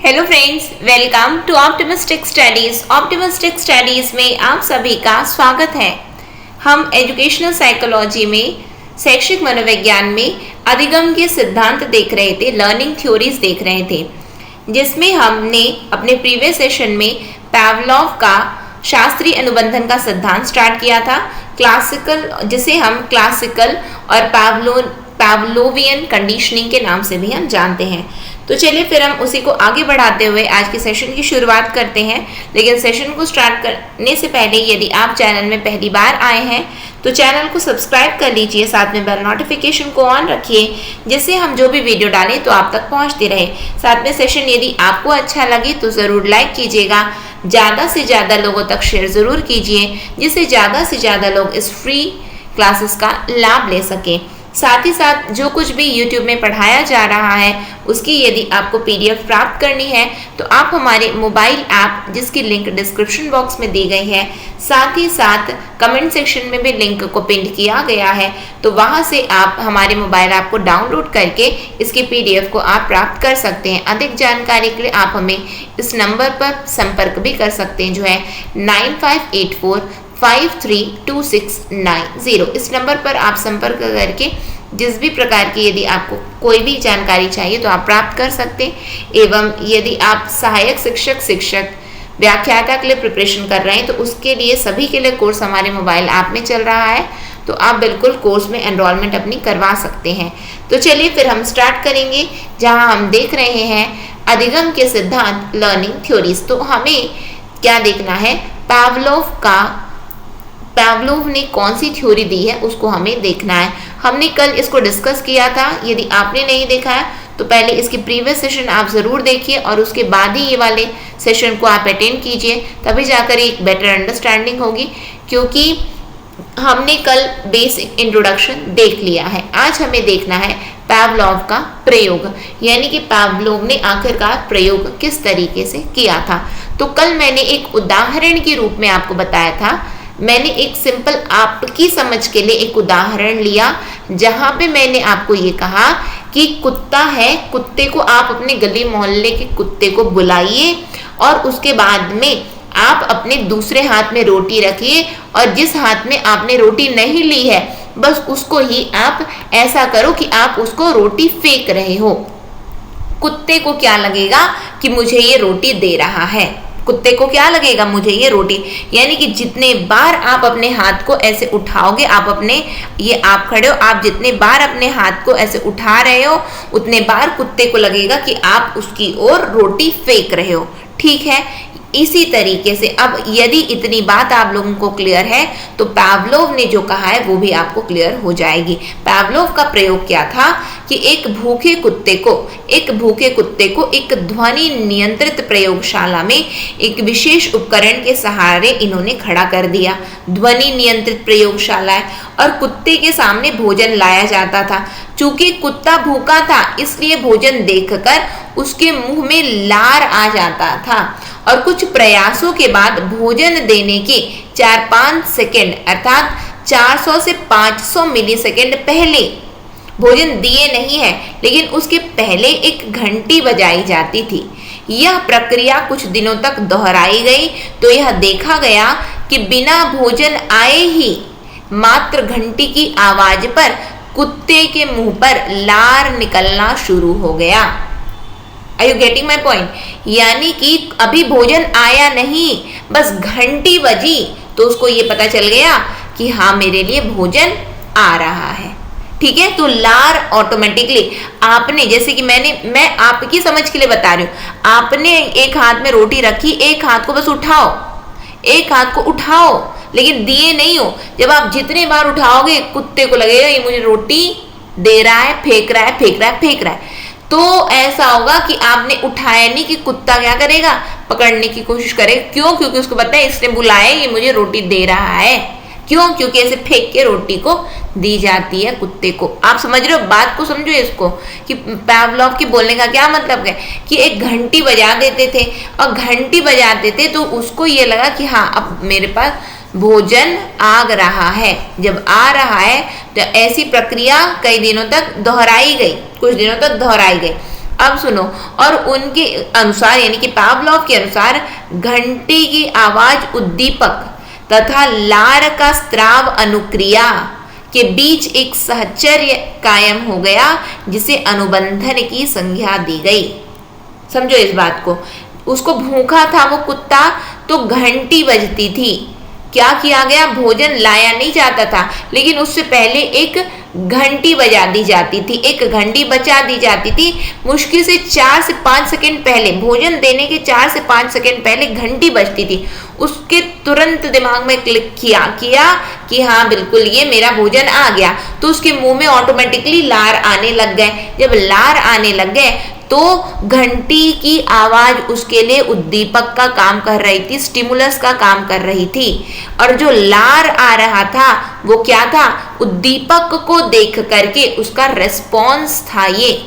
Hello friends, welcome to optimistic studies. Optimistic studies में आप सभी का स्वागत है। हम एजुकेशनल साइकोलॉजी में शैक्षिक मनोविज्ञान में अधिगम के सिद्धांत देख रहे थे, लर्निंग थ्योरीज देख रहे थे, जिसमें हमने अपने प्रीवियस सेशन में पावलोव का शास्त्रीय अनुबंधन का सिद्धांत स्टार्ट किया था, क्लासिकल, जिसे हम क्लासिकल और पावलोवियन कंडीशनिंग के नाम से भी हम जानते हैं। तो चलिए फिर हम उसी को आगे बढ़ाते हुए आज के सेशन की शुरुआत करते हैं। लेकिन सेशन को स्टार्ट करने से पहले यदि आप चैनल में पहली बार आए हैं तो चैनल को सब्सक्राइब कर लीजिए, साथ में बेल नोटिफिकेशन को ऑन रखिए, जिससे हम जो भी वीडियो डालें तो आप तक पहुंचती रहे। साथ में सेशन यदि आपको अच्छा लगे तो ज़रूर लाइक कीजिएगा, ज़्यादा से ज़्यादा लोगों तक शेयर ज़रूर कीजिए, जिससे ज़्यादा से ज़्यादा लोग इस फ्री क्लासेस का लाभ ले सकें। साथ ही साथ जो कुछ भी YouTube में पढ़ाया जा रहा है उसकी यदि आपको PDF प्राप्त करनी है तो आप हमारे मोबाइल ऐप, जिसकी लिंक डिस्क्रिप्शन बॉक्स में दी गई है, साथ ही साथ कमेंट सेक्शन में भी लिंक को पिन किया गया है, तो वहां से आप हमारे मोबाइल ऐप को डाउनलोड करके इसकी PDF को आप प्राप्त कर सकते हैं। अधिक जानकारी के लिए आप हमें इस नंबर पर संपर्क भी कर सकते हैं, जो है 9584532690। इस नंबर पर आप संपर्क करके जिस भी प्रकार की यदि आपको कोई भी जानकारी चाहिए तो आप प्राप्त कर सकते हैं। एवं यदि आप सहायक शिक्षक व्याख्याता के लिए प्रिपरेशन कर रहे हैं तो उसके लिए सभी के लिए कोर्स हमारे मोबाइल ऐप में चल रहा है, तो आप बिल्कुल कोर्स में एनरोलमेंट अपनी करवा सकते हैं। तो चलिए फिर हम स्टार्ट करेंगे, जहां हम देख रहे हैं अधिगम के सिद्धांत, लर्निंग थ्योरीज। तो हमें क्या देखना है, पावलोव ने कौन सी थ्योरी दी है उसको हमें देखना है। हमने कल इसको डिस्कस किया था, यदि आपने नहीं देखा है तो पहले इसकी प्रीवियस सेशन आप ज़रूर देखिए और उसके बाद ही ये वाले सेशन को आप अटेंड कीजिए, तभी जाकर एक बेटर अंडरस्टैंडिंग होगी। क्योंकि हमने कल बेसिक इंट्रोडक्शन देख लिया है, आज हमें देखना है पावलोव का प्रयोग, यानी कि पावलोव ने आखिरकार प्रयोग किस तरीके से किया था। तो कल मैंने एक उदाहरण के रूप में आपको बताया था, मैंने एक सिंपल आपकी समझ के लिए एक उदाहरण लिया, जहां पे मैंने आपको ये कहा कि कुत्ता है, कुत्ते को आप अपने गली मोहल्ले के कुत्ते को बुलाइए और उसके बाद में आप अपने दूसरे हाथ में रोटी रखिए और जिस हाथ में आपने रोटी नहीं ली है बस उसको ही आप ऐसा करो कि आप उसको रोटी फेंक रहे हो। कुत्ते को क्या लगेगा कि मुझे ये रोटी दे रहा है, कुत्ते को क्या लगेगा, मुझे ये रोटी, यानी कि जितने बार आप अपने हाथ को ऐसे उठाओगे, आप खड़े हो, आप जितने बार अपने हाथ को ऐसे उठा रहे हो उतने बार कुत्ते को लगेगा कि आप उसकी ओर रोटी फेंक रहे हो। ठीक है, इसी तरीके से अब यदि इतनी बात आप लोगों को क्लियर है तो पावलोव ने जो कहा है वो भी आपको क्लियर हो जाएगी। पावलोव का प्रयोग क्या था कि एक भूखे कुत्ते को एक ध्वनि नियंत्रित प्रयोगशाला में एक विशेष उपकरण के सहारे इन्होंने खड़ा कर दिया। ध्वनि नियंत्रित प्रयोगशाला है और कुत्ते के सामने भोजन लाया जाता था। चूंकि कुत्ता भूखा था इसलिए भोजन देखकर उसके मुंह में लार आ जाता था और कुछ प्रयासों के बाद भोजन देने के 4-5 सेकेंड अर्थात 400 से 500 मिलीसेकेंड पहले, भोजन दिए नहीं है लेकिन उसके पहले एक घंटी बजाई जाती थी। यह प्रक्रिया कुछ दिनों तक दोहराई गई तो यह देखा गया कि बिना भोजन आए ही मात्र घंटी की आवाज पर कुत्ते के मुंह पर लार निकलना शुरू हो गया। Are you getting my point? यानी कि अभी भोजन आया नहीं, बस घंटी बजी तो उसको ये पता चल गया कि हाँ मेरे लिए भोजन आ रहा है। ठीक है, तो लार ऑटोमेटिकली आपने, जैसे कि मैं आपकी समझ के लिए बता रही हूँ, आपने एक हाथ में रोटी रखी, एक हाथ को बस उठाओ, एक हाथ को उठाओ लेकिन दिए नहीं हो। जब आप जितने बार उठाओगे कुत्ते को लगेगा ये मुझे रोटी दे रहा है, फेंक रहा है। तो ऐसा होगा कि आपने उठाया नहीं कि कुत्ता क्या करेगा, पकड़ने की कोशिश करेगा। क्यों? क्योंकि उसको पता है इसने बुलाया, ये मुझे रोटी दे रहा है। क्यों? क्योंकि ऐसे फेंक के रोटी को दी जाती है कुत्ते को। आप समझ रहे हो बात को, समझो इसको कि पावलोव के बोलने का क्या मतलब है कि एक घंटी बजा देते थे और घंटी बजाते थे तो उसको ये लगा कि हाँ अब मेरे पास भोजन आ रहा है। जब आ रहा है तो ऐसी प्रक्रिया कुछ दिनों तक दोहराई गई। अब सुनो, और उनके अनुसार यानी कि पावलोव के अनुसार घंटी की आवाज उद्दीपक तथा लार का स्राव अनुक्रिया के बीच एक सहचर्य कायम हो गया, जिसे अनुबंधन की संज्ञा दी गई। समझो इस बात को, उसको भूखा था वो कुत्ता, तो घंटी बजती थी, क्या किया गया, भोजन लाया नहीं जाता था, लेकिन उससे पहले एक घंटी बजा दी जाती थी, एक घंटी बजा दी जाती थी। मुश्किल से 4 से 5 सेकंड पहले, भोजन देने के 4 से 5 सेकंड पहले घंटी बजती थी। उसके तुरंत दिमाग में क्लिक किया कि हाँ बिल्कुल ये मेरा भोजन आ गया, तो उसके मुंह में ऑटोमेटिकली लार आने लग गए। जब लार आने लग गए तो घंटी की आवाज उसके लिए उद्दीपक का काम कर रही थी, स्टिमुलस का काम कर रही थी, और जो लार आ रहा था वो क्या था, उद्दीपक को देख करके उसका रेस्पॉन्स था। ये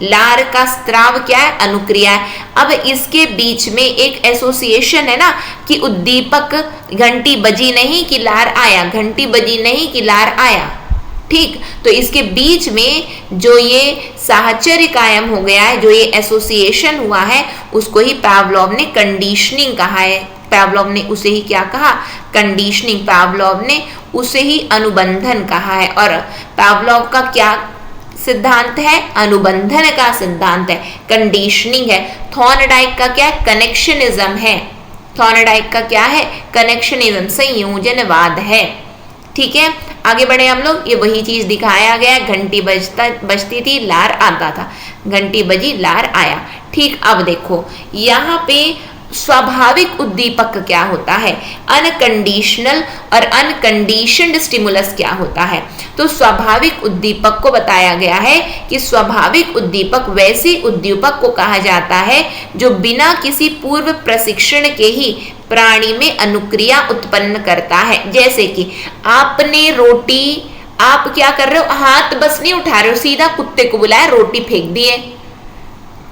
लार का स्राव क्या है, अनुक्रिया है। अब इसके बीच में एक एसोसिएशन है ना कि उद्दीपक, घंटी बजी नहीं कि लार आया, घंटी बजी नहीं कि लार आया, ठीक। तो इसके बीच में जो ये साहचर्य कायम हो गया है, जो ये एसोसिएशन हुआ है, उसको ही पावलोव ने कंडीशनिंग कहा है। पावलोव ने उसे ही क्या कहा, कंडीशनिंग। पावलोव ने उसे ही अनुबंधन कहा है। और पावलोव का क्या सिद्धांत है, अनुबंधन का सिद्धांत है, कंडीशनिंग है। थॉर्नडाइक का क्या है, कनेक्शनिज्म है। थॉर्नडाइक का क्या है, कनेक्शनिज्म, संयोजनवाद है, ठीक है। आगे बढ़े हम लोग, ये वही चीज दिखाया गया, घंटी बजती थी, लार आता था, घंटी बजी, लार आया, ठीक। अब देखो यहाँ पे स्वाभाविक उद्दीपक क्या होता है, अनकंडीशनल और अनकंडीशनड स्टिमुलस क्या होता है। तो स्वाभाविक उद्दीपक को बताया गया है कि स्वाभाविक उद्दीपक वैसे उद्दीपक को कहा जाता है जो बिना किसी पूर्व प्रशिक्षण के ही प्राणी में अनुक्रिया उत्पन्न करता है। जैसे कि आपने रोटी, आप क्या कर रहे हो, हाथ बस नहीं उठा रहे हो, सीधा कुत्ते को बुलाया, रोटी फेंक दिए,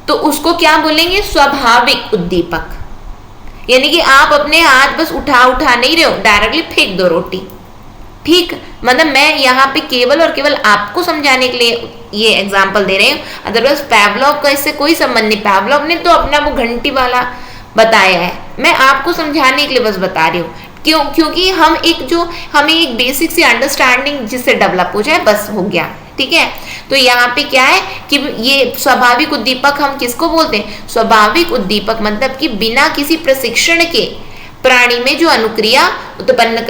तो उसको क्या बोलेंगे, स्वाभाविक उद्दीपक। यानी कि आप अपने हाथ बस उठा नहीं रहे हो, डायरेक्टली फेंक दो रोटी, ठीक। मतलब मैं यहाँ पे केवल और केवल आपको समझाने के लिए ये एग्जाम्पल दे रहे हूँ, अदरवाइज पावलोव का इससे कोई संबंध नहीं। पावलोव ने तो अपना वो घंटी वाला बताया है, मैं आपको समझाने के लिए बस बता रही हूँ। क्योंकि हमें एक बेसिक सी अंडरस्टैंडिंग जिससे डेवलप हो जाए, बस हो गया, ठीक है। तो यहाँ पे क्या है कि ये स्वाभाविक उद्दीपक हम किसको बोलते हैं, स्वाभाविक उद्दीपक मतलब कि बिना किसी प्रशिक्षण के प्राणी में जो अनुक्रिया उत्पन्न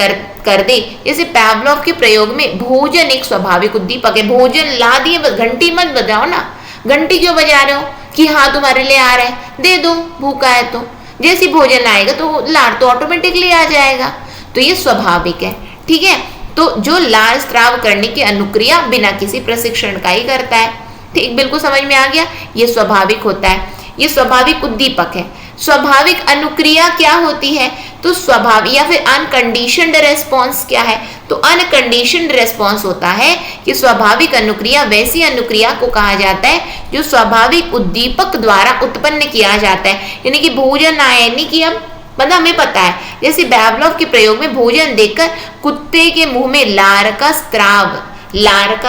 कर दे। जैसे पावलोव के प्रयोग में भोजन एक स्वाभाविक उद्दीपक है, भोजन ला दिए, बस घंटी मत बजाओ ना, घंटी क्यों बजा रहे हो कि हाँ तुम्हारे लिए आ रहा है, दे दो, भूखा है तो, जैसे भोजन आएगा तो लार तो ऑटोमेटिकली आ जाएगा, तो ये स्वाभाविक है, ठीक है। तो जो लार स्राव करने की अनुक्रिया बिना किसी प्रशिक्षण का ही करता है, ठीक, बिल्कुल समझ में आ गया, ये स्वाभाविक होता है, ये स्वाभाविक उद्दीपक है। स्वाभाविक अनुक्रिया क्या होती है, तो स्वाभाविक या फिर अनकंडीशनड रेस्पॉन्स क्या है, तो अनकंडीशनड रेस्पॉन्स होता है कि स्वाभाविक अनुक्रिया वैसी अनुक्रिया को कहा जाता है जो स्वाभाविक उद्दीपक द्वारा उत्पन्न किया जाता है। यानी कि भोजन आए नहीं कि अब मतलब हमें पता है, जैसे पावलोव के प्रयोग में भोजन देखकर कुत्ते के मुंह में लार का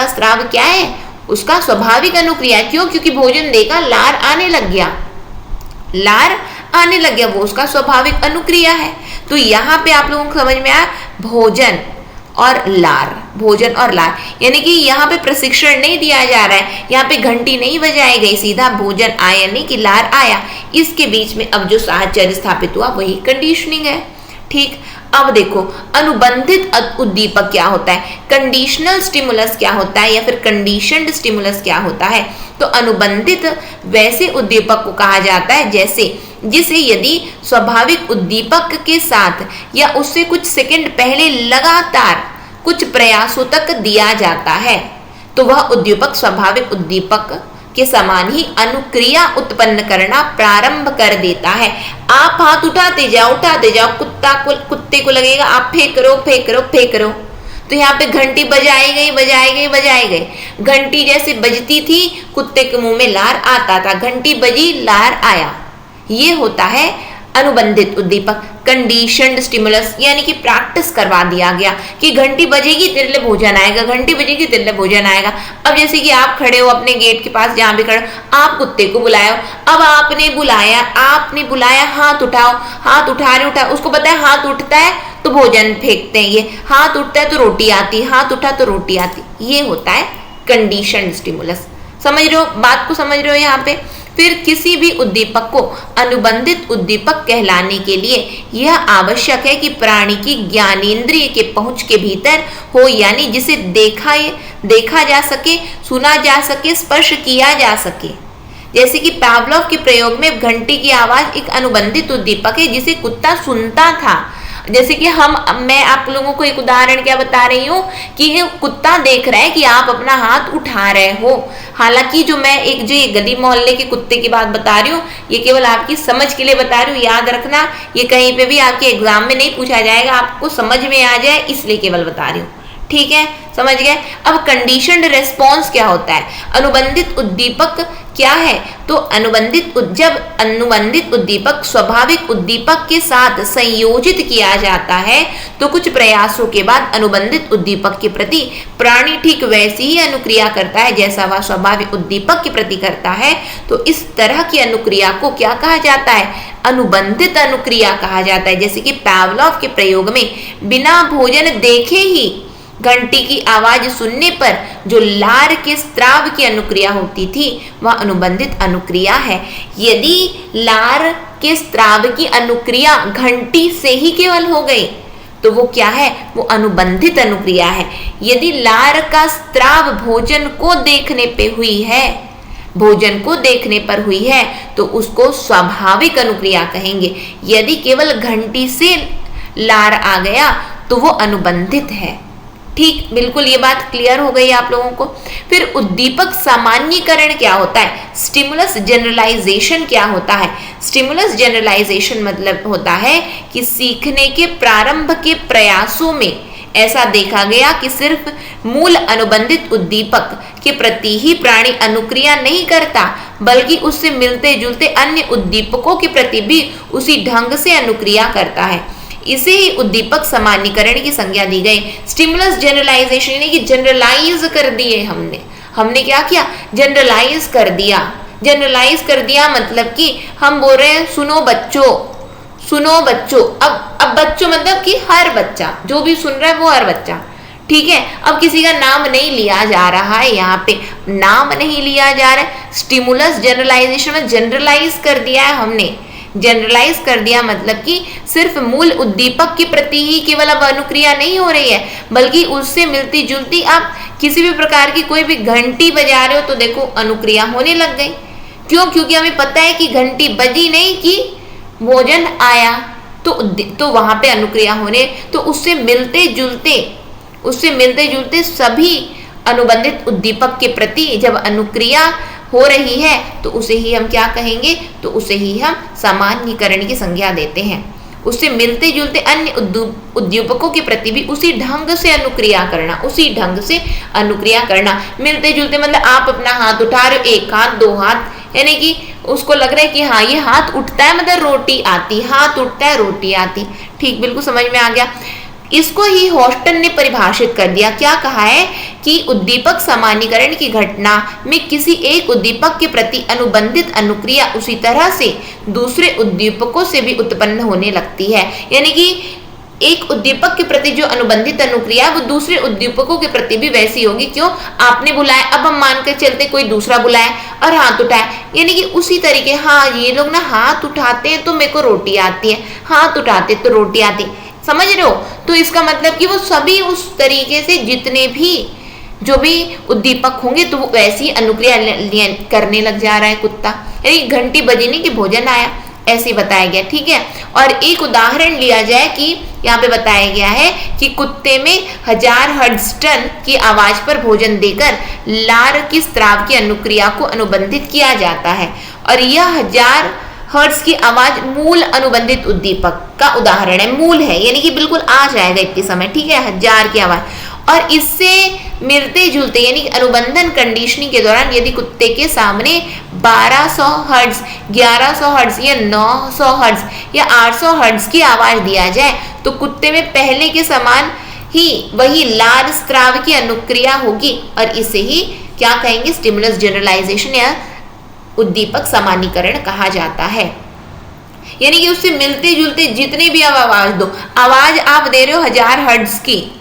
स्राव क्या है, उसका स्वाभाविक अनुक्रिया। क्यों, क्योंकि भोजन देखा, लार आने लग गया, वो उसका स्वाभाविक अनुक्रिया है। तो यहाँ पे आप लोगों को समझ में आया, भोजन और लार, यानी कि यहाँ पे प्रशिक्षण नहीं दिया जा रहा है, यहाँ पे घंटी नहीं बजाई गई, सीधा भोजन आया नहीं कि लार आया। इसके बीच में अब जो साहचर्य स्थापित हुआ वही कंडीशनिंग है, ठीक। अब देखो अनुबंधित उद्दीपक क्या होता है, कंडीशनल स्टिमुलस क्या होता है या फिर कंडीशनड स्टिमुलस क्या होता है। तो अनुबंधित वैसे उद्दीपक को कहा जाता है जिसे यदि स्वाभाविक उद्दीपक के साथ या उससे कुछ सेकंड पहले लगातार कुछ प्रयासों तक दिया जाता है तो वह उद्दीपक स्वाभाविक उद्दीपक के समान ही अनुक्रिया उत्पन्न करना प्रारंभ कर देता है। आप हाथ उठाते जाओ, कुत्ते को लगेगा आप फेंक रहे हो, तो यहाँ पे घंटी बजाई गई। घंटी जैसे बजती थी, कुत्ते के मुंह में लार आता था, घंटी बजी, लार आया। ये होता है अनुबंधित उद्दीपक, कंडीशनड स्टिमुलस, यानी कि प्रैक्टिस करवा दिया गया कि घंटी बजेगी तेरे लिए भोजन आएगा, घंटी बजेगी तेरे लिए भोजन आएगा। अब जैसे कि आप खड़े हो अपने गेट के पास, जहां भी खड़े हो, आप कुत्ते को बुलाओ। अब आपने बुलाया, हाथ उठाओ, हाथ उठा रहे उसको पता है हाथ उठता है तो भोजन फेंकते हैं, ये हाथ उठता है तो रोटी आती, हाथ उठा तो रोटी आती। ये होता है कंडीशनड स्टिमुलस। समझ रहे हो बात को, समझ रहे हो यहाँ पे। फिर किसी भी उद्दीपक को अनुबंधित उद्दीपक कहलाने के लिए यह आवश्यक है कि प्राणी की ज्ञानेंद्रिय के पहुंच के भीतर हो, यानी जिसे देखा जा सके, सुना जा सके, स्पर्श किया जा सके। जैसे कि पावलोव के प्रयोग में घंटी की आवाज एक अनुबंधित उद्दीपक है जिसे कुत्ता सुनता था। जैसे कि मैं आप लोगों को एक उदाहरण क्या बता रही हूँ कि ये कुत्ता देख रहा है कि आप अपना हाथ उठा रहे हो। हालांकि जो ये गली मोहल्ले के कुत्ते की बात बता रही हूँ, ये केवल आपकी समझ के लिए बता रही हूँ। याद रखना, ये कहीं पे भी आपके एग्जाम में नहीं पूछा जाएगा, आपको समझ में आ जाए इसलिए केवल बता रही हूँ। ठीक है, समझ गए। अब कंडीशनड रेस्पॉन्स क्या होता है, अनुबंधित उद्दीपक क्या है? तो जब अनुबंधित उद्दीपक स्वाभाविक उद्दीपक के साथ संयोजित किया जाता है तो कुछ प्रयासों के बाद अनुबंधित उद्दीपक के प्रति प्राणी ठीक वैसी ही अनुक्रिया करता है जैसा वह स्वाभाविक उद्दीपक के प्रति करता है। तो इस तरह की अनुक्रिया को क्या कहा जाता है? अनुबंधित अनुक्रिया कहा जाता है। जैसे कि पावलोव के प्रयोग में बिना भोजन देखे ही घंटी की आवाज सुनने पर जो लार के स्त्राव की अनुक्रिया होती थी वह अनुबंधित अनुक्रिया है। यदि लार के स्त्राव की अनुक्रिया घंटी से ही केवल हो गई तो वो क्या है? वो अनुबंधित अनुक्रिया है। यदि लार का स्त्राव भोजन को देखने पर हुई है तो उसको स्वाभाविक अनुक्रिया कहेंगे। यदि केवल घंटी से लार आ गया तो वो अनुबंधित है। ठीक, बिल्कुल ये बात क्लियर हो गई आप लोगों को। फिर उद्दीपक सामान्यीकरण क्या होता है? स्टिमुलस जनरलाइजेशन क्या होता है? स्टिमुलस जनरलाइजेशन मतलब होता है कि सीखने के प्रारंभ के प्रयासों में ऐसा देखा गया कि सिर्फ मूल अनुबंधित उद्दीपक के प्रति ही प्राणी अनुक्रिया नहीं करता, बल्कि उससे मिलते जुलते अन्य उद्दीपकों के प्रति भी उसी ढंग से अनुक्रिया करता है। इसे ही उद्दीपक सामान्यीकरण की संज्ञा दी गई। स्टिमुलस जनरलाइजेशन यानी कि जनरलाइज कर दिए हमने क्या किया? जनरलाइज कर दिया मतलब कि हम बोल रहे हैं सुनो बच्चों। अब बच्चों मतलब कि हर बच्चा, जो भी सुन रहा है वो हर बच्चा। ठीक है, अब किसी का नाम नहीं लिया जा रहा है, यहाँ पे नाम नहीं लिया जा रहा है। स्टिमुलस जनरलाइजेशन में जनरलाइज कर दिया है हमने। जनरलाइज कर दिया मतलब कि सिर्फ मूल उद्दीपक के प्रति ही केवल अब अनुक्रिया नहीं हो रही है, बल्कि उससे मिलती जुलती आप किसी भी प्रकार की कोई भी घंटी बजा रहे हो तो देखो अनुक्रिया होने लग गई। क्यों? क्योंकि हमें पता है कि घंटी बजी नहीं कि भोजन आया, तो वहां पे अनुक्रिया होने, तो उससे मिलते जुलते सभी अनुबंधित उद्दीपक के प्रति जब अनुक्रिया हो रही है तो उसे ही हम क्या कहेंगे? तो उसे ही हम सामान्यीकरण की संज्ञा देते हैं। उससे मिलते जुलते अन्य उद्दीपकों के प्रति भी उसी ढंग से अनुक्रिया करना। मिलते जुलते मतलब आप अपना हाथ उठा रहे हो, एक हाथ, दो हाथ, यानी कि उसको लग रहा है कि हाँ ये हाथ उठता है मतलब रोटी आती, हाथ उठता है रोटी आती। ठीक, बिल्कुल समझ में आ गया। इसको ही हॉस्टन ने परिभाषित कर दिया। क्या कहा है कि उद्दीपक सामान्यीकरण की घटना में किसी एक उद्दीपक के प्रति अनुबंधित अनुक्रिया उसी तरह से दूसरे उद्दीपकों से भी उत्पन्न होने लगती है। यानी कि एक उद्दीपक के प्रति जो अनुबंधित अनुक्रिया वो दूसरे उद्दीपकों के प्रति भी वैसी होगी। क्यों? आपने बुलाया, अब हम मान कर चलते कोई दूसरा बुलाया और हाथ उठाया, यानी कि उसी तरीके हाँ ये लोग ना हाथ उठाते हैं तो मेरे को रोटी आती है, हाथ उठाते तो रोटी आती। समझ रहे हो? तो इसका मतलब कि वो सभी उस तरीके से जितने भी जो भी उद्दीपक होंगे तो वो वैसी अनुक्रिया करने लग जा रहा है कुत्ता। यानी घंटी बजी नहीं कि भोजन आया, ऐसे बताया गया। ठीक है, और एक उदाहरण लिया जाए कि यहाँ पे बताया गया है कि कुत्ते में 1000 हर्ट्ज टन की आवाज पर भोजन देकर लार की स्राव की अनुक्रिया को अनुबंधित किया जाता है, और यह 1000 हर्ट्ज की आवाज मूल अनुबंधित उद्दीपक का उदाहरण है। मूल है यानी कि बिल्कुल आ जाएगा इतने समय। ठीक है, 1000 की आवाज, और इससे मिलते जुलते यानी अनुबंधन कंडीशनिंग के दौरान यदि कुत्ते के सामने 1200 हर्ट्ज, 1100 हर्ट्ज या 900 हर्ट्ज या 800 हर्ट्ज की आवाज दिया जाए तो कुत्ते में पहले के समान ही वही लार स्राव की अनुक्रिया होगी और इसे ही क्या कहेंगे, स्टिमुलस जनरलाइजेशन या उद्दीपक सामान्यीकरण कहा जाता है। यानी कि उससे मिलते जुलते जितने भी आप आवाज दो, आवाज आप दे रहे हो 1000 हर्ट्ज की,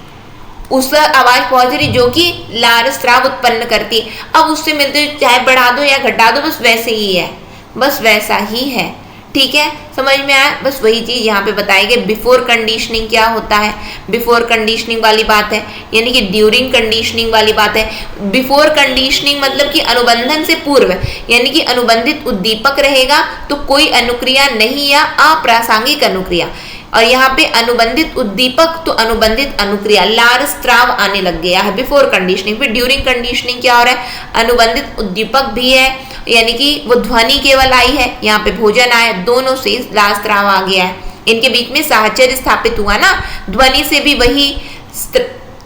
उस आवाज पहुंच रही जो कि लार स्राव उत्पन्न करती, अब उससे मिलते चाहे बढ़ा दो या घटा दो बस वैसे ही है, बस वैसा ही है। ठीक है, समझ में आया? बस वही चीज यहाँ पे बताई गई। बिफोर कंडीशनिंग क्या होता है, बिफोर कंडीशनिंग वाली बात है, यानी कि ड्यूरिंग कंडीशनिंग वाली बात है। बिफोर कंडीशनिंग मतलब कि अनुबंधन से पूर्व, यानी कि अनुबंधित उद्दीपक रहेगा तो कोई अनुक्रिया नहीं या अप्रासंगिक अनुक्रिया, और यहाँ पे अनुबंधित उद्दीपक तो अनुबंधित अनुक्रिया, लार स्राव आने लग गया है बिफोर कंडीशनिंग। फिर ड्यूरिंग कंडीशनिंग क्या हो रहा है, अनुबंधित उद्दीपक भी है, यानी कि वो ध्वनि केवल आई है, यहाँ पे भोजन आया, दोनों से लार स्राव आ गया है, इनके बीच में साहचर्य स्थापित हुआ ना, ध्वनि से भी वही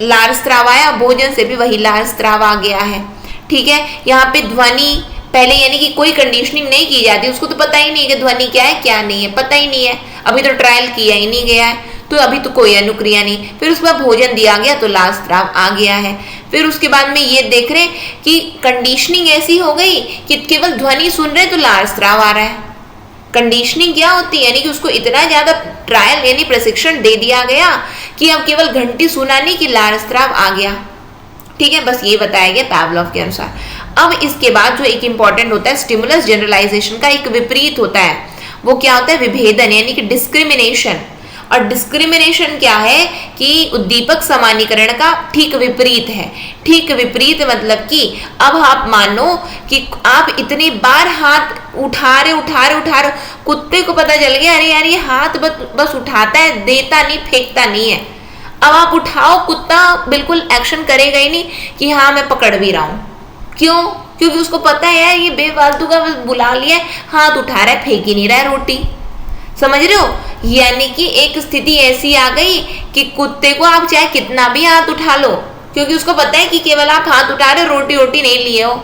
लार स्राव आया, भोजन से भी वही लार स्राव आ गया है। ठीक है, यहाँ पे ध्वनि पहले यानी कि कोई कंडीशनिंग नहीं की जाती, उसको तो पता ही नहीं कि ध्वनि क्या है क्या नहीं है, पता ही नहीं है, अभी तो ट्रायल किया ही नहीं गया है, तो अभी तो कोई अनुक्रिया नहीं। फिर उसके बाद भोजन दिया गया तो लार स्राव आ गया है। फिर उसके बाद में ये देख रहे कि कंडीशनिंग ऐसी हो गई कि केवल ध्वनि सुन रहे तो लार स्राव आ रहा है। कंडीशनिंग क्या होती है, यानी कि उसको इतना ज्यादा ट्रायल यानी प्रशिक्षण दे दिया गया कि अब केवल घंटी सुनाने की लार स्राव आ गया। ठीक है, बस ये बताया गया पावलोव के अनुसार। अब इसके बाद जो एक इंपॉर्टेंट होता है स्टिमुलस जनरलाइजेशन का एक विपरीत होता है, वो क्या होता है, विभेदन यानी कि डिस्क्रिमिनेशन। और डिस्क्रिमिनेशन क्या है कि उद्दीपक सामान्यीकरण का ठीक विपरीत है। ठीक विपरीत मतलब कि अब आप मानो कि आप इतने बार हाथ उठा रहे, कुत्ते को पता चल गया अरे यार ये हाथ बस उठाता है, देता नहीं, फेंकता नहीं है। अब आप उठाओ, कुत्ता बिल्कुल एक्शन करेगा ही नहीं कि हाँ मैं पकड़ भी रहा हूं। क्यों? क्योंकि उसको पता है यार ये बेफालतू का बस बुला लिया, हाथ उठा रहा है, फेंक ही नहीं रहा है रोटी। समझ रहे हो? यानी कि एक स्थिति ऐसी आ गई कि कुत्ते को आप चाहे कितना भी हाथ उठा लो, क्योंकि उसको पता है कि केवल आप हाथ उठा रहे, रोटी नहीं लिए हो।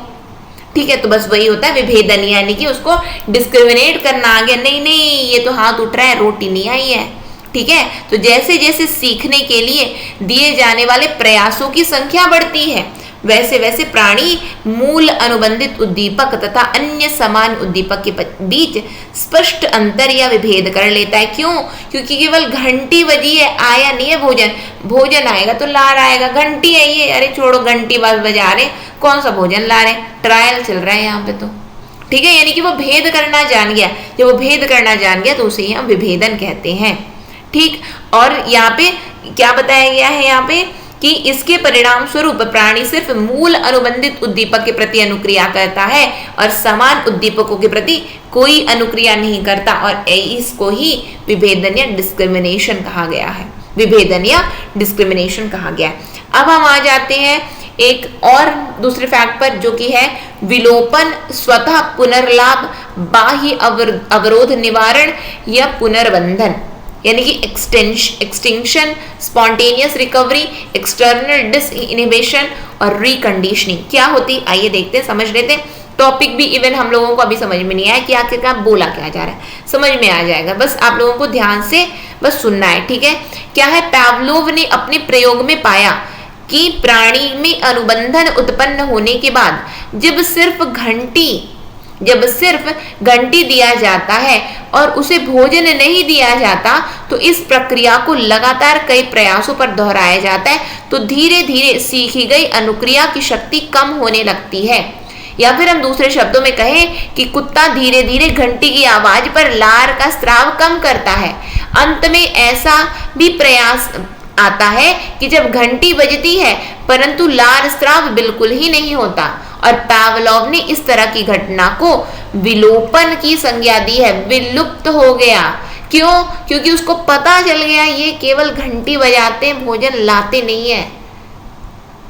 ठीक है, तो बस वही होता है विभेदन, यानी कि उसको डिस्क्रिमिनेट करना आ गया, नहीं ये तो हाथ उठ रहा है, रोटी नहीं आई है। ठीक है, तो जैसे जैसे सीखने के लिए दिए जाने वाले प्रयासों की संख्या बढ़ती है वैसे वैसे प्राणी मूल अनुबंधित उद्दीपक तथा अन्य समान उद्दीपक के बीच स्पष्ट अंतर या विभेद कर लेता है। क्यों? क्योंकि केवल घंटी बजी है, आया नहीं है भोजन आएगा तो लार आएगा, घंटी आई है, अरे छोड़ो घंटी बजा रहे, कौन सा भोजन ला रहे, ट्रायल चल रहा है यहाँ पे तो। ठीक है, यानी कि वो भेद करना जान गया, जब वो भेद करना जान गया तो उसे हम विभेदन कहते हैं। ठीक, और यहाँ पे क्या बताया गया है यहाँ पे कि इसके परिणाम स्वरूप प्राणी सिर्फ मूल अनुबंधित उद्दीपक के प्रति अनुक्रिया करता है और समान उद्दीपकों के प्रति कोई अनुक्रिया नहीं करता, और इसको ही विभेदन या डिस्क्रिमिनेशन कहा गया है। विभेदन या डिस्क्रिमिनेशन कहा गया है। अब हम आ जाते हैं एक और दूसरे फैक्ट पर, जो कि है विलोपन, स्वतः पुनर्लाभ, बाह्य अवरोध निवारण या पुनर्बंधन, यानी कि एक्सटिंक्शन, स्पॉन्टेनियस रिकवरी, एक्सटर्नल डिसइनहिबिशन और रिकंडीशनिंग क्या होती, आइए देखते हैं, समझ लेते हैं। टॉपिक भी इवन हम लोगों को अभी समझ में नहीं आया कि आखिरकार बोला क्या जा रहा है, समझ में आ जाएगा, बस आप लोगों को ध्यान से बस सुनना है। ठीक है, क्या है, पावलोव ने अपने प्रयोग में पाया कि प्राणी में अनुबंधन उत्पन्न होने के बाद जब सिर्फ घंटी दिया जाता है और उसे भोजन नहीं दिया जाता तो इस प्रक्रिया को लगातार कई प्रयासों पर दोहराया जाता है, तो धीरे धीरे सीखी गई अनुक्रिया की शक्ति कम होने लगती है। या फिर हम दूसरे शब्दों में कहें कि कुत्ता धीरे धीरे घंटी की आवाज पर लार का स्राव कम करता है। अंत में ऐसा भी प्रयास आता है कि जब घंटी बजती है परंतु लार स्राव बिल्कुल ही नहीं होता, और पावलोव ने इस तरह की घटना को विलोपन की संज्ञा दी है, विलुप्त हो गया। क्यों? क्योंकि उसको पता चल गया ये केवल घंटी बजाते भोजन लाते नहीं है,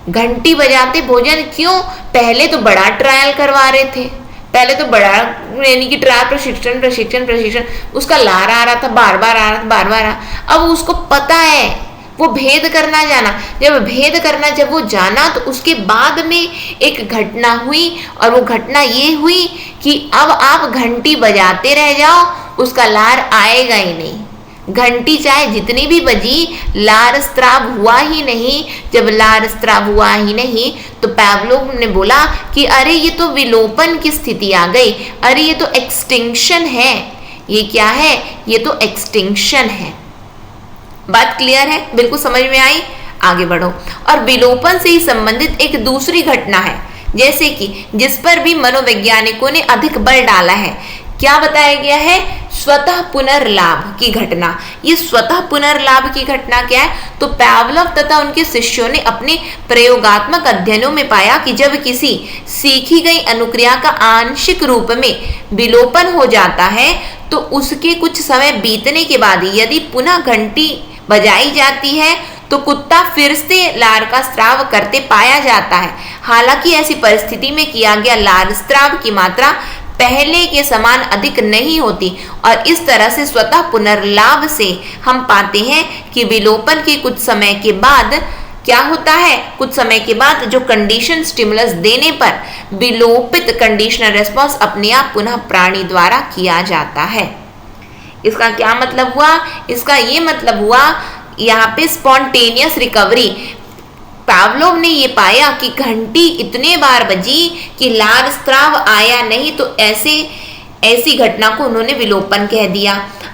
घंटी बजाते भोजन। क्यों? पहले तो बड़ा ट्रायल करवा रहे थे, पहले तो बड़ा यानी कि ट्रायल प्रशिक्षण उसका लार आ रहा था, बार बार आ रहा था, अब उसको पता है वो भेद करना जाना। जब वो जाना तो उसके बाद में एक घटना हुई, और वो घटना ये हुई कि अब आप घंटी बजाते रह जाओ, उसका लार आएगा ही नहीं। घंटी चाहे जितनी भी बजी, लार स्त्राव हुआ ही नहीं। जब लार स्त्राव हुआ ही नहीं तो पावलोव ने बोला कि अरे ये तो विलोपन की स्थिति आ गई, अरे ये तो एक्सटिंक्शन है। ये क्या है? ये तो एक्सटिंक्शन है। बात क्लियर है? बिल्कुल समझ में आई? आगे बढ़ो। और विलोपन से ही संबंधित एक दूसरी घटना है, जैसे कि जिस पर भी मनोवैज्ञानिकों ने अधिक बल डाला है। क्या बताया गया है? स्वतः पुनर्लाभ की घटना। ये स्वतः पुनर्लाभ की घटना क्या है? तो पावलोव तथा उनके शिष्यों ने अपने प्रयोगात्मक अध्ययनों में पाया कि जब किसी सीखी गई अनुक्रिया का आंशिक रूप में विलोपन हो जाता है तो उसके कुछ समय बीतने के बाद यदि पुनः घंटी बजाई जाती है तो कुत्ता फिर से लार का स्राव करते पाया जाता है। हालांकि ऐसी परिस्थिति में किया गया लार स्राव की मात्रा पहले के समान अधिक नहीं होती, और इस तरह से स्वतः पुनर्लाभ से हम पाते हैं कि विलोपन के कुछ समय के बाद क्या होता है? कुछ समय के बाद जो कंडीशन स्टिमुलस देने पर विलोपित कंडीशनल रेस्पॉन्स अपने आप पुनः प्राणी द्वारा किया जाता है। इसका क्या मतलब हुआ? इसका ये मतलब हुआ यहाँ पे स्पॉन्टेनियस रिकवरी। पावलोव ने ये पाया कि घंटी इतने बार बजी कि लार स्राव आया नहीं, तो ऐसी घटना को उन्होंने विलोपन कह दिया।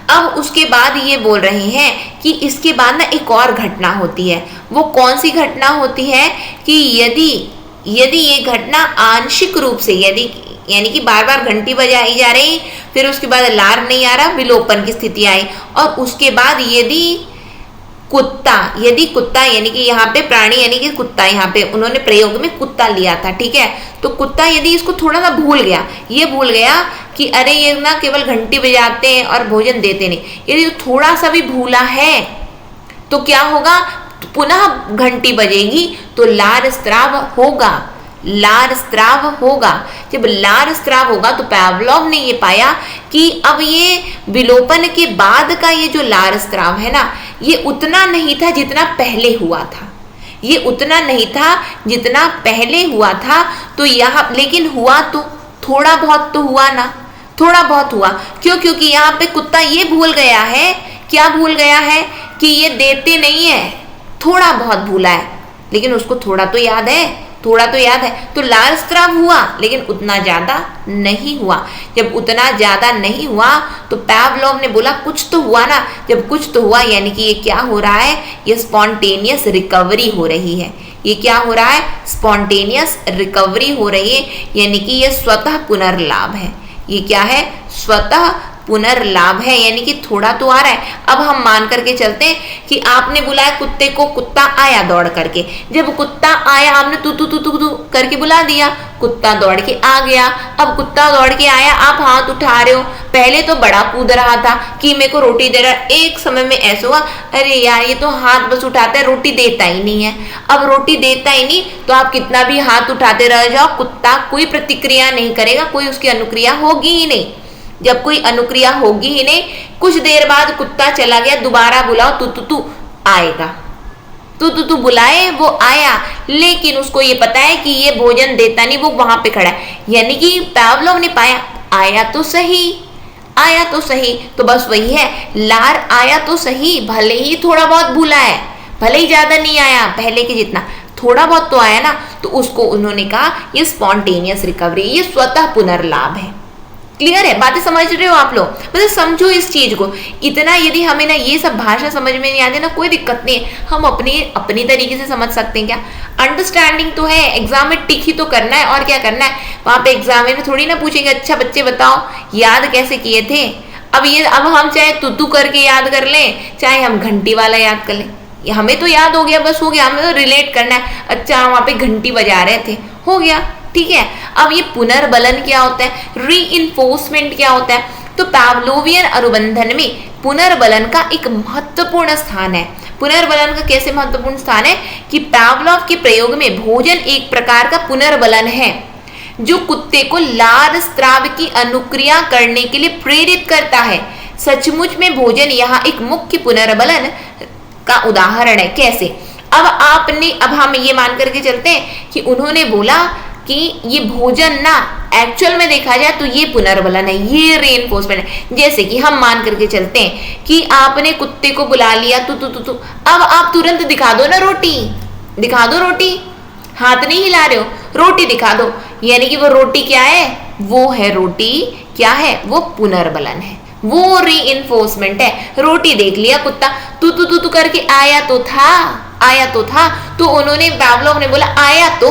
अब उसके बाद ये बोल रहे हैं कि इसके बाद ना एक और घटना होती है। वो कौन सी घटना होती है? कि यदि ये घटना आंशिक रूप से, यानी कि बार बार घंटी बजाई जा रही, फिर उसके बाद लार नहीं आ रहा, विलोपन की स्थिति आई, और उसके बाद यदि कुत्ता यानी कि यहाँ पे प्राणी यानी कि कुत्ता, यहाँ पे उन्होंने प्रयोग में कुत्ता लिया था, ठीक है। तो कुत्ता यदि इसको थोड़ा सा भूल गया कि अरे ये ना केवल घंटी बजाते हैं और भोजन देते नहीं, यदि थोड़ा सा भी भूला है तो क्या होगा? पुनः घंटी बजेगी तो लार स्राव होगा। जब लार स्राव होगा तो पावलोव ने ये पाया कि अब ये विलोपन के बाद का ये जो लार स्राव है ना, ये उतना नहीं था जितना पहले हुआ था। तो यहाँ लेकिन हुआ तो थोड़ा बहुत तो हुआ ना, थोड़ा बहुत हुआ। क्यों? क्योंकि यहाँ पे कुत्ता ये भूल गया है, क्या भूल गया है? कि ये देते नहीं है, थोड़ा बहुत भूला है, लेकिन उसको थोड़ा तो याद है। तो लार स्राव हुआ लेकिन उतना ज्यादा नहीं हुआ। जब उतना ज्यादा नहीं हुआ तो पावलोव ने बोला कुछ तो हुआ ना। जब कुछ तो हुआ यानी कि ये क्या हो रहा है? ये स्पॉन्टेनियस रिकवरी हो रही है। ये क्या हो रहा है? स्पॉन्टेनियस रिकवरी हो रही है, यानी कि ये स्वतः पुनर्लाभ है। ये क्या है? स्वतः पुनर्लाभ है, यानी कि थोड़ा तो आ रहा है। अब हम मान करके चलते हैं कि आपने बुलाया कुत्ते को, कुत्ता आया दौड़ करके। जब कुत्ता आया, आपने तू तू तू तू तू करके बुला दिया, कुत्ता दौड़ के आ गया। अब कुत्ता दौड़ के आया, आप हाथ उठा रहे हो। पहले तो बड़ा कूद रहा था कि मेरे को रोटी दे रहा है। एक समय में ऐसा हुआ, अरे यार ये तो हाथ बस उठाता है, रोटी देता ही नहीं है। अब रोटी देता ही नहीं तो आप कितना भी हाथ उठाते रह जाओ, कुत्ता कोई प्रतिक्रिया नहीं करेगा, कोई उसकी अनुक्रिया होगी ही नहीं। जब कोई अनुक्रिया होगी ही नहीं, कुछ देर बाद कुत्ता चला गया, दोबारा बुलाओ, तू तू तू आएगा। तू बुलाए, वो आया, लेकिन उसको ये पता है कि ये भोजन देता नहीं, वो वहां पे खड़ा है। यानी कि पावलोव ने पाया आया तो सही। तो बस वही है, लार आया तो सही, भले ही थोड़ा बहुत भूला है, भले ही ज्यादा नहीं आया पहले के जितना, थोड़ा बहुत तो आया ना। तो उसको उन्होंने कहा ये स्पॉन्टेनियस रिकवरी, ये स्वतः पुनर्लाभ है। क्लियर है? बातें समझ रहे हो आप लोग? मतलब समझो इस चीज को। इतना यदि हमें ना ये सब भाषा समझ में नहीं आती ना, कोई दिक्कत नहीं है, हम अपनी तरीके से समझ सकते हैं। क्या अंडरस्टैंडिंग तो है, एग्जाम में टिक ही तो करना है, और क्या करना है? वहां पे एग्जाम में थोड़ी ना पूछेंगे अच्छा बच्चे बताओ याद कैसे किए थे। अब हम चाहे तू करके याद कर लें, चाहे हम घंटी वाला याद कर लें, हमें तो याद हो गया, बस हो गया। हमें तो रिलेट करना है, अच्छा वहां पे घंटी बजा रहे थे, हो गया, ठीक है। अब ये पुनर्बलन क्या होता है, रीइंफोर्समेंट क्या होता है? तो पावलोवियन अनुबंधन में पुनर्बलन का एक महत्वपूर्ण स्थान है। पुनर्बलन का कैसे महत्वपूर्ण स्थान है कि पावलोव के प्रयोग में भोजन एक प्रकार का पुनर्बलन है जो कुत्ते को लार स्राव की अनुक्रिया करने के लिए प्रेरित करता है। सचमुच में भोजन यहाँ एक मुख्य पुनर्बलन का उदाहरण है। कैसे? अब हम ये मान करके चलते हैं कि उन्होंने बोला कि ये भोजन ना एक्चुअल में देखा जाए तो ये पुनर्बलन है, ये रीइंफोर्समेंट है। जैसे कि हम मान करके चलते हैं कि आपने कुत्ते को बुला लिया, तू अब आप तुरंत दिखा दो ना रोटी, दिखा दो रोटी, हाथ नहीं हिला रहे हो, रोटी दिखा दो, यानी कि वो रोटी क्या है? वो है रोटी क्या है? वो पुनर्बलन है, वो रीइंफोर्समेंट है। रोटी देख लिया कुत्ता, तू करके आया तो था, तो उन्होंने पावलोव ने बोला आया तो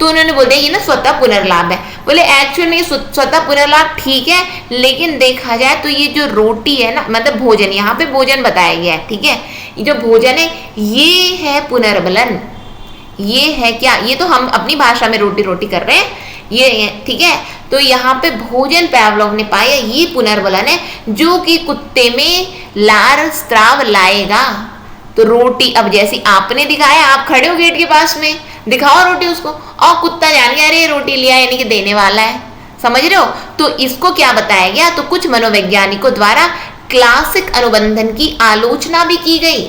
उन्होंने बोल दिया ये ना स्वतः पुनर्लाभ है। बोले एक्चुअल में स्वतः पुनर्लाभ ठीक है, लेकिन देखा जाए तो ये जो रोटी है ना, मतलब भोजन, यहाँ पे भोजन बताया गया है, ठीक है, ये जो भोजन है ये है पुनर्बलन। ये है क्या? ये तो हम अपनी भाषा में रोटी रोटी कर रहे हैं, ये ठीक है। तो यहाँ पे भोजन पावलोव ने पाया ये पुनर्बलन है, जो कि कुत्ते में लार स्त्राव लाएगा। तो रोटी, अब जैसे आपने दिखाया, आप खड़े हो गेट के पास में, दिखाओ रोटी उसको, और कुत्ता जान गया अरे रोटी लिया, यानी कि देने वाला है, समझ रहे हो? तो इसको क्या बताया गया? तो कुछ मनोवैज्ञानिकों द्वारा क्लासिक अनुबंधन की आलोचना भी की गई।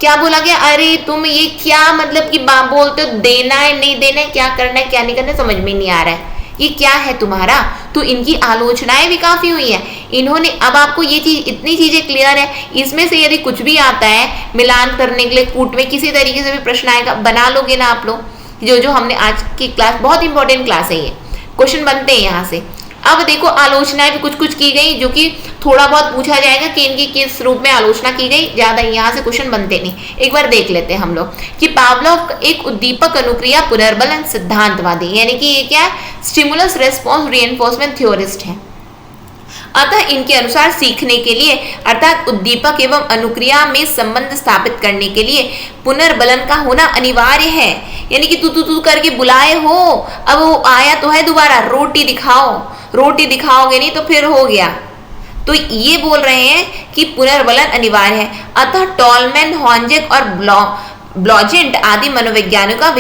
क्या बोला गया? अरे तुम ये क्या मतलब कि बोलते हो, देना है नहीं देना है, क्या करना है क्या नहीं करना है, समझ में नहीं आ रहा है, ये क्या है तुम्हारा? तो इनकी आलोचनाएं भी काफी हुई हैं। इन्होंने, अब आपको ये चीज, इतनी चीजें क्लियर है, इसमें से यदि कुछ भी आता है मिलान करने के लिए, कूट में किसी तरीके से भी प्रश्न आएगा, बना लोगे ना आप लोग। जो हमने आज की क्लास, बहुत इंपॉर्टेंट क्लास है ये, क्वेश्चन बनते हैं यहाँ से। अब देखो आलोचनाएं भी कुछ की गई, जो कि थोड़ा बहुत पूछा जाएगा कि इनकी किस रूप में आलोचना की गई, ज्यादा यहाँ से क्वेश्चन बनते नहीं। एक बार देख लेते हैं हम लोग कि पावलोव एक उद्दीपक अनुक्रिया पुनर्बलन सिद्धांतवादी, यानी कि ये क्या, स्टिमुलस रेस्पॉन्स रीइंफोर्समेंट थ्योरिस्ट है। अतः इनके अनुसार सीखने के लिए, अर्थात उद्दीपक एवं अनुक्रिया में संबंध स्थापित करने के लिए पुनर्बलन का होना अनिवार्य है। यानी कि तू करके बुलाए हो, अब वो आया तो है दोबारा, रोटी दिखाओ, रोटी दिखाओगे नहीं तो फिर हो गया। तो ये बोल रहे हैं कि पुनर्बलन अनिवार्य है। अतः टॉलमैन, हॉन्जेक और ब्लॉजेंट आदि मनोवैज्ञानिकों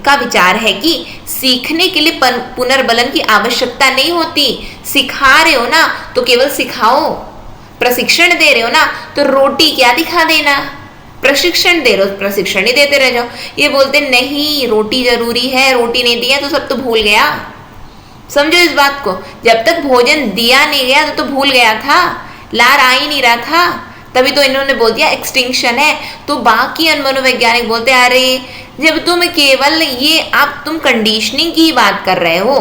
का विचार है कि सीखने के लिए पुनर्बलन की आवश्यकता नहीं होती। सिखा रहे हो ना तो केवल सिखाओ, प्रशिक्षण दे रहे हो ना तो रोटी क्या दिखा देना, प्रशिक्षण दे रहे हो प्रशिक्षण ही देते रह जाओ। ये बोलते नहीं रोटी जरूरी है, रोटी नहीं दिया तो सब तो भूल गया। समझो इस बात को, जब तक भोजन दिया नहीं गया तो भूल गया था, लार आ ही नहीं रहा था, तभी तो इन्होंने बोल दिया एक्सटिंक्शन है। तो बाकी मनोवैज्ञानिक बोलते हैं अरे जब तुम केवल ये, आप तुम कंडीशनिंग की बात कर रहे हो,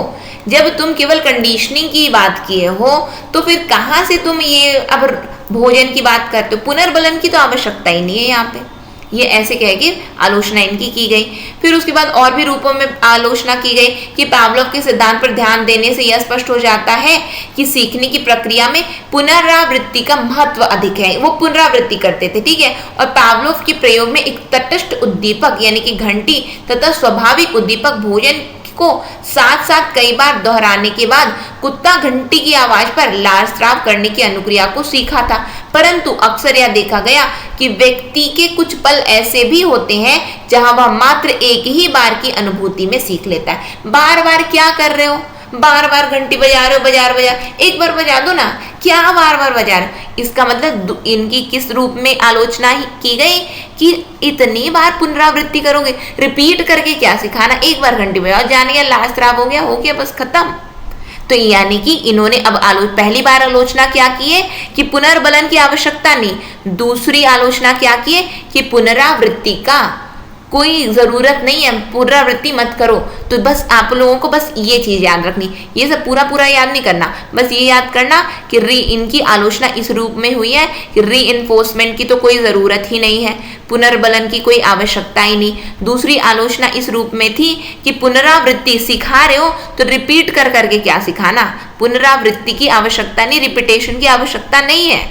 जब तुम केवल कंडीशनिंग की बात किए हो तो फिर कहाँ से तुम ये अब भोजन की बात करते हो? पुनर्बलन की तो आवश्यकता ही नहीं है यहाँ पे। ये ऐसे कह के आलोचना इनकी की गई। फिर उसके बाद और भी रूपों में आलोचना की गई कि पावलोव के सिद्धांत पर ध्यान देने से यह स्पष्ट हो जाता है कि सीखने की प्रक्रिया में पुनरावृत्ति का महत्व अधिक है। वो पुनरावृत्ति करते थे, ठीक है। और पावलोव के प्रयोग में एक तटस्थ उद्दीपक यानी कि घंटी तथा स्वाभाविक उद्दीपक भोजन को साथ साथ कई बार दोहराने के बाद कुत्ता घंटी की आवाज पर लार स्राव करने की अनुक्रिया को सीखा था। परंतु अक्सर यह देखा गया कि व्यक्ति के कुछ पल ऐसे भी होते हैं जहां वह मात्र एक ही बार की अनुभूति में सीख लेता है। बार बार क्या कर रहे हो? बार बार घंटी बजा रहे हो, बजा एक बार बजा दो ना, क्या बार बार बजा रहे हो? इसका मतलब इनकी किस रूप में आलोचना की गई कि इतनी बार पुनरावृत्ति करोगे, रिपीट करके क्या सिखाना, एक बार घंटी बजाओ, जाने या लाश खराब हो गया बस खत्म। तो यानी कि इन्होंने अब पहली बार आलोचना क्या की है कि पुनर्बलन की आवश्यकता नहीं, दूसरी आलोचना क्या की है कि पुनरावृत्ति का कोई जरूरत नहीं है, पुनरावृत्ति मत करो। तो बस आप लोगों को बस ये चीज याद रखनी, ये सब पूरा याद नहीं करना, बस ये याद करना कि इनकी आलोचना इस रूप में हुई है कि रीइंफोर्समेंट की तो कोई जरूरत ही नहीं है, पुनर्बलन की कोई आवश्यकता ही नहीं। दूसरी आलोचना इस रूप में थी कि पुनरावृत्ति सिखा रहे हो तो रिपीट कर करके क्या सिखाना, पुनरावृत्ति की आवश्यकता नहीं, रिपीटेशन की आवश्यकता नहीं है,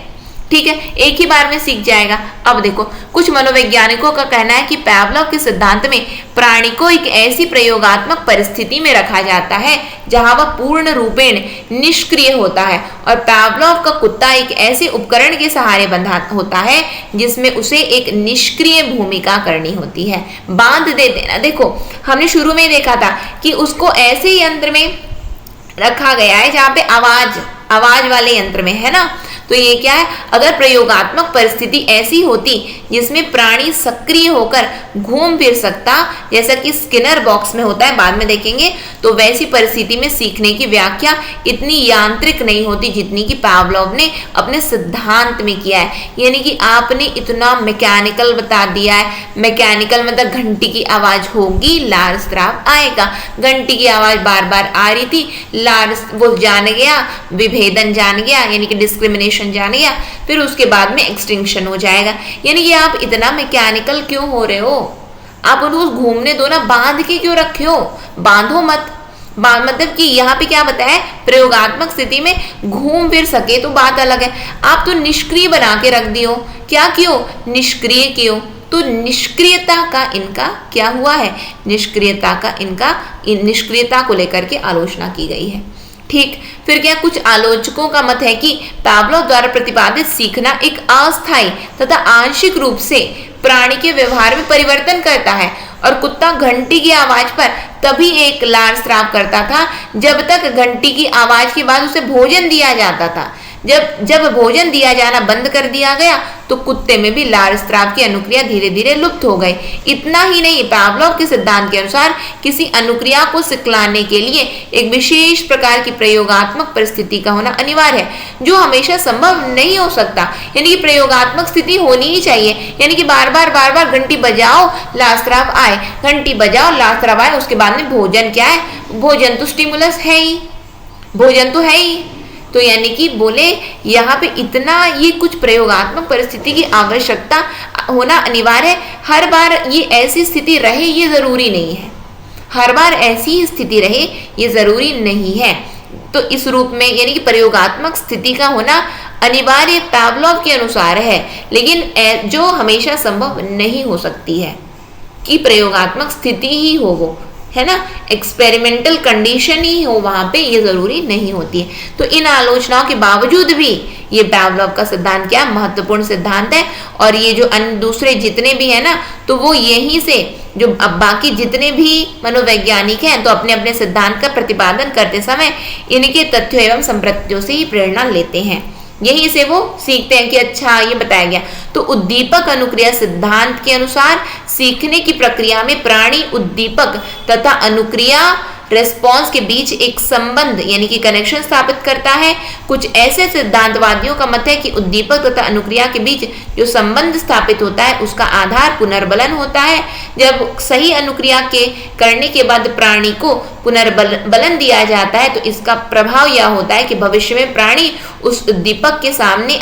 ठीक है, एक ही बार में सीख जाएगा। अब देखो कुछ मनोवैज्ञानिकों का कहना है कि पावलोव के सिद्धांत में प्राणी को एक ऐसी प्रयोगात्मक परिस्थिति में रखा जाता है जहां वह पूर्ण रूपेण निष्क्रिय होता है, और पावलोव का कुत्ता एक ऐसे उपकरण के सहारे बंधा होता है जिसमें उसे एक निष्क्रिय भूमिका करनी होती है। बांध देते ना, देखो हमने शुरू में देखा था कि उसको ऐसे यंत्र में रखा गया है जहाँ पे आवाज वाले यंत्र में है ना, तो ये क्या है, अगर प्रयोगात्मक परिस्थिति ऐसी होती जिसमें प्राणी सक्रिय होकर घूम फिर सकता, जैसा कि स्किनर बॉक्स में होता है, बाद में देखेंगे, तो वैसी परिस्थिति में सीखने की व्याख्या इतनी यांत्रिक नहीं होती जितनी कि पावलोव ने अपने सिद्धांत में किया है। यानी कि आपने इतना मैकेनिकल बता दिया है। मैकेनिकल मतलब घंटी की आवाज होगी, लार स्राव आएगा। घंटी की आवाज बार बार आ रही थी, लार वो जान गया, विभेदन जान गया, यानी कि डिस्क्रिमिनेशन जान गया, फिर उसके बाद में एक्सटिंक्शन हो जाएगा। यानी कि आप इतना मैकेनिकल क्यों हो रहे हो? आप उनको घूमने दो ना, बांध के क्यों रखे हो? बांधो मत। मतलब कि यहाँ पे क्या बताया, प्रयोगात्मक स्थिति में घूम फिर सके तो बात अलग है। आप तो निष्क्रिय बना के रख दियो। क्या क्यों? निष्क्रिय क्यों? तो निष्क्रियता का इनका क्या हुआ है? निष्क्रियता को लेकर के आलोचना की गई है। ठीक, फिर क्या, कुछ आलोचकों का मत है कि पावलोव द्वारा प्रतिपादित सीखना एक अस्थायी तथा आंशिक रूप से प्राणी के व्यवहार में परिवर्तन करता है और कुत्ता घंटी की आवाज पर तभी एक लार स्राव करता था जब तक घंटी की आवाज के बाद उसे भोजन दिया जाता था। जब भोजन दिया जाना बंद कर दिया गया तो कुत्ते में भी लार स्राव की अनुक्रिया धीरे धीरे लुप्त हो गई। इतना ही नहीं, पावलोव के सिद्धांत के अनुसार किसी अनुक्रिया को सिखलाने के लिए एक विशेष प्रकार की प्रयोगात्मक परिस्थिति का होना अनिवार्य है, जो हमेशा संभव नहीं हो सकता। यानी कि प्रयोगात्मक स्थिति होनी ही चाहिए। यानी कि बार बार घंटी बजाओ, लार स्राव आए, घंटी बजाओ, लार स्राव आए, उसके बाद में भोजन क्या है? भोजन तो स्टिमुलस है ही, भोजन तो है ही। तो यानी कि बोले यहाँ पे इतना ये कुछ प्रयोगात्मक परिस्थिति की आवश्यकता होना अनिवार्य है। हर बार ये ऐसी स्थिति रहे ये जरूरी नहीं है, हर बार ऐसी स्थिति रहे ये जरूरी नहीं है। तो इस रूप में यानी कि प्रयोगात्मक स्थिति का होना अनिवार्य पावलोव के अनुसार है, लेकिन जो हमेशा संभव नहीं हो सकती है कि प्रयोगात्मक स्थिति ही हो, वो है ना, एक्सपेरिमेंटल कंडीशन ही हो वहां पे, ये जरूरी नहीं होती है। तो इन आलोचनाओं के बावजूद भी ये पावलोव का सिद्धांत क्या महत्वपूर्ण सिद्धांत है। और ये जो दूसरे जितने भी है ना, तो वो यहीं से जो अब बाकी जितने भी मनोवैज्ञानिक हैं तो अपने अपने सिद्धांत का प्रतिपादन करते समय इनके तथ्यों एवं संप्रत्यों से ही प्रेरणा लेते हैं। यहीं से वो सीखते हैं कि अच्छा ये बताया गया। तो उद्दीपक अनुक्रिया सिद्धांत के अनुसार सीखने की प्रक्रिया में प्राणी उद्दीपक तथा अनुक्रिया रेस्पॉन्स के बीच एक संबंध यानी कि कनेक्शन स्थापित करता है। कुछ ऐसे सिद्धांतवादियों का मत है कि उद्दीपक तथा अनुक्रिया के बीच जो संबंध स्थापित होता है उसका आधार पुनर्बलन होता है। जब सही अनुक्रिया के करने के बाद प्राणी को पुनर्बलन दिया जाता है तो इसका प्रभाव यह होता है कि भविष्य में प्राणी उस उद्दीपक के सामने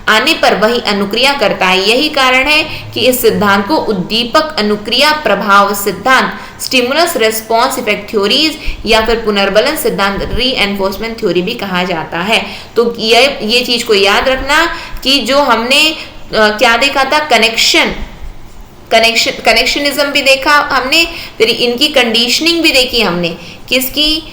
आने पर वही अनुक्रिया करता है। यही कारण है कि इस सिद्धांत को उद्दीपक अनुक्रिया प्रभाव सिद्धांत, स्टिमुलस रेस्पॉन्स इफेक्ट थ्योरीज या फिर पुनर्बलन सिद्धांत, रीएनफोर्समेंट थ्योरी भी कहा जाता है। तो ये चीज को याद रखना कि जो हमने क्या देखा था, कनेक्शनिज्म भी देखा हमने, फिर इनकी कंडीशनिंग भी देखी हमने, किसकी,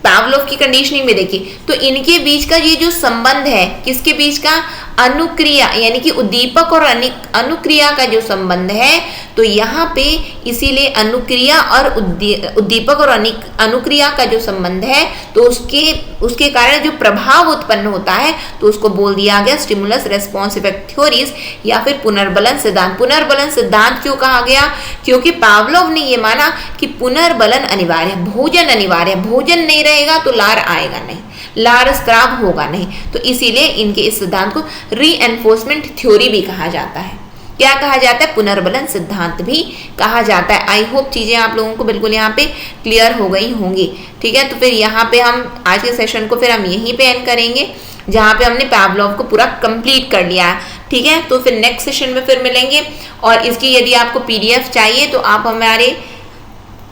पावलोव की कंडीशनिंग भी देखी। तो इनके बीच का ये जो संबंध है, किसके बीच का, अनुक्रिया यानी कि उद्दीपक और अनुक्रिया का जो संबंध है, तो यहाँ पे इसीलिए अनुक्रिया और उद्दीपक और अनुक्रिया का जो संबंध है तो उसके कारण जो प्रभाव उत्पन्न होता है तो उसको बोल दिया गया स्टिमुलस रेस्पॉन्स इफेक्ट थ्योरीज या फिर पुनर्बलन सिद्धांत। पुनर्बलन सिद्धांत क्यों कहा गया? क्योंकि पावलोव ने ये माना कि पुनर्बलन अनिवार्य है, भोजन अनिवार्य है, भोजन नहीं रहेगा तो लार आएगा नहीं, लार स्राव होगा नहीं। तो इसीलिए इनके इस सिद्धांत को रीएनफोर्समेंट थ्योरी भी कहा जाता है। क्या कहा जाता है? पुनर्बलन सिद्धांत भी कहा जाता है। आई होप चीजें आप लोगों को बिल्कुल यहाँ पे क्लियर हो गई होंगी। ठीक है, तो फिर यहाँ पे हम आज के सेशन को फिर हम यहीं पे एंड करेंगे जहाँ पे हमने पावलोव को पूरा कंप्लीट कर लिया है। ठीक है, तो फिर नेक्स्ट सेशन में फिर मिलेंगे। और इसकी यदि आपको PDF चाहिए तो आप हमारे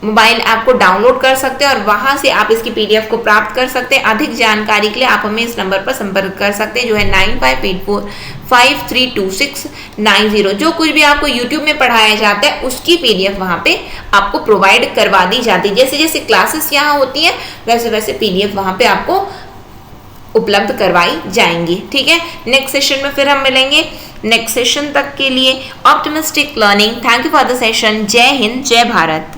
मोबाइल ऐप को डाउनलोड कर सकते हैं और वहां से आप इसकी PDF को प्राप्त कर सकते हैं। अधिक जानकारी के लिए आप हमें इस नंबर पर संपर्क कर सकते हैं जो है 9584532690। जो कुछ भी आपको YouTube में पढ़ाया जाता है उसकी PDF वहां पे आपको प्रोवाइड करवा दी जाती है। जैसे जैसे क्लासेस यहाँ होती हैं वैसे वैसे PDF वहां पे आपको उपलब्ध करवाई जाएंगी। ठीक है, नेक्स्ट सेशन में फिर हम मिलेंगे। नेक्स्ट सेशन तक के लिए optimistic learning. Thank you for the session. जय हिंद, जय भारत।